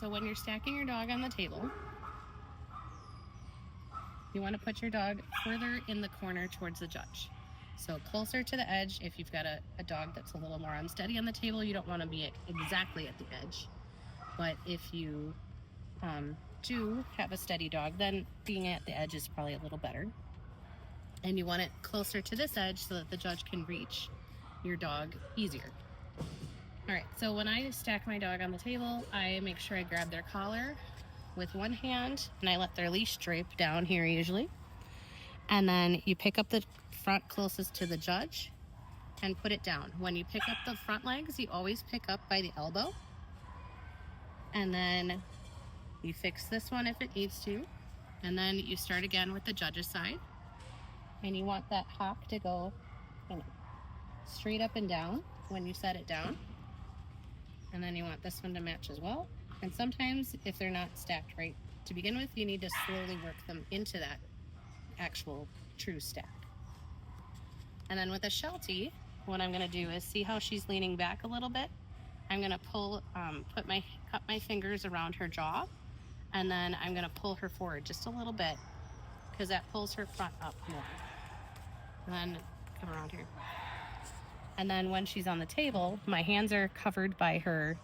So when you're stacking your dog on the table, you want to put your dog further in the corner towards the judge. So closer to the edge. If you've got a dog that's a little more unsteady on the table, you don't want to be exactly at the edge. But if you do have a steady dog, then being at the edge is probably a little better. And you want it closer to this edge so that the judge can reach your dog easier. All right, so when I stack my dog on the table, I make sure I grab their collar with one hand, and I let their leash drape down here usually. And then you pick up the front closest to the judge and put it down. When you pick up the front legs, you always pick up by the elbow. And then you fix this one if it needs to. And then you start again with the judge's side. And you want that hop to go straight up and down when you set it down. And then you want this one to match as well. And sometimes if they're not stacked right to begin with, you need to slowly work them into that actual true stack. And then with a Sheltie, what I'm going to do is see how she's leaning back a little bit. I'm going to cup my fingers around her jaw, and then I'm going to pull her forward just a little bit because that pulls her front up more. And then come around here. And then when she's on the table, my hands are covered by her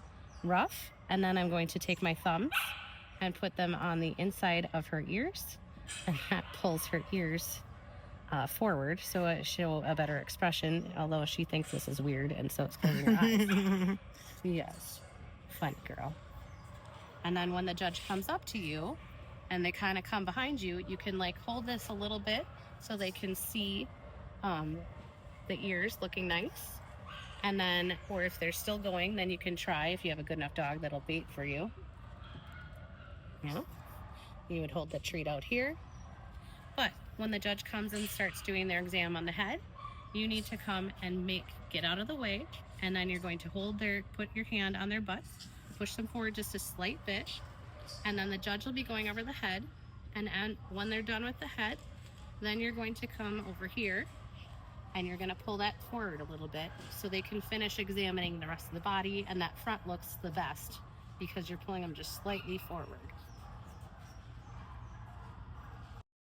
ruff, and then I'm going to take my thumbs and put them on the inside of her ears, and that pulls her ears forward so it show a better expression, although she thinks this is weird, and so it's closing her eyes. Yes, fun girl. And then when the judge comes up to you and they kind of come behind you, you can like hold this a little bit so they can see the ears looking nice. And then, or if they're still going, then you can try, if you have a good enough dog that'll bait for you. Yeah. You would hold the treat out here. But when the judge comes and starts doing their exam on the head, you need to come and get out of the way, and then you're going to put your hand on their butt, push them forward just a slight bit, and then the judge will be going over the head, and when they're done with the head, then you're going to come over here, and you're going to pull that forward a little bit so they can finish examining the rest of the body, and that front looks the best because you're pulling them just slightly forward.